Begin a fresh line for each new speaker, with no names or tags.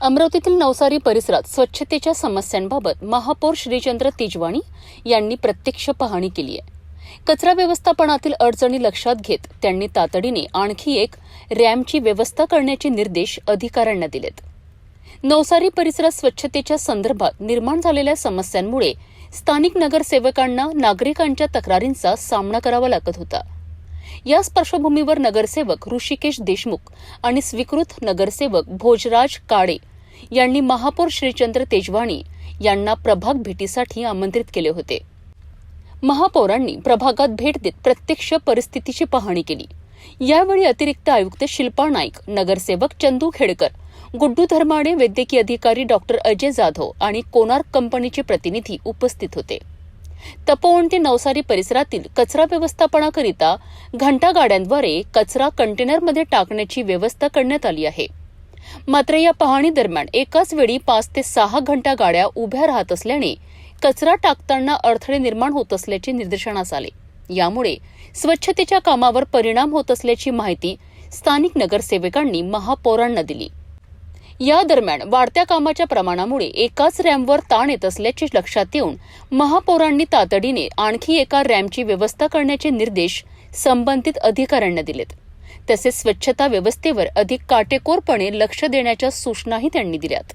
अमरावतीतील नवसारी परिसरात स्वच्छतेच्या समस्यांबाबत महापौर श्रीचंद्र तेजवाणी यांनी प्रत्यक्ष पाहणी केली आहे. कचरा व्यवस्थापनातील अडचणी लक्षात घेत त्यांनी तातडीने आणखी एक रॅम्पची व्यवस्था करण्याचे निर्देश अधिकाऱ्यांना दिलेत. नवसारी परिसरात स्वच्छतेच्या संदर्भात निर्माण झालेल्या समस्यांमुळे स्थानिक नगरसेवकांना नागरिकांच्या तक्रारींचा सामना करावा लागत होता. याच पार्श्वभूमीवर नगरसेवक ऋषिकेश देशमुख आणि स्वीकृत नगरसेवक भोजराज काळे यांनी महापौर श्रीचंद्र तेजवाणी यांना प्रभाग भेटीसाठी आमंत्रित केले होते. महापौरांनी प्रभागात भेट देत प्रत्यक्ष परिस्थितीची पाहणी केली. यावेळी अतिरिक्त आयुक्त शिल्पा नाईक, नगरसेवक चंदू खेडकर, गुड्डू धर्माडे, वैद्यकीय अधिकारी डॉक्टर अजय जाधव आणि कोणार्क कंपनीचे प्रतिनिधी उपस्थित होते. तपोवन ते नवसारी परिसरातील कचरा व्यवस्थापनाकरिता घंटागाड्यांद्वारे कचरा कंटेनरमध्ये टाकण्याची व्यवस्था करण्यात आली आहे. मात्र या पाहणी दरम्यान एकाच वेळी 5 ते 6 घंटागाड्या उभ्या राहत असल्याने कचरा टाकताना अडथळे निर्माण होत असल्याचे निदर्शनास आले. यामुळे स्वच्छतेच्या कामावर परिणाम होत असल्याची माहिती स्थानिक नगरसेवकांनी महापौरांना दिली. या दरम्यान वाढत्या कामाच्या प्रमाणामुळे एकाच रॅम्पवर ताण येत असल्याचे लक्षात येऊन महापौरांनी तातडीने आणखी एका रॅम्पची व्यवस्था करण्याचे निर्देश संबंधित अधिकाऱ्यांना दिलेत. तसेच स्वच्छता व्यवस्थेवर अधिक काटेकोरपणे लक्ष देण्याच्या सूचनाही त्यांनी दिल्यात.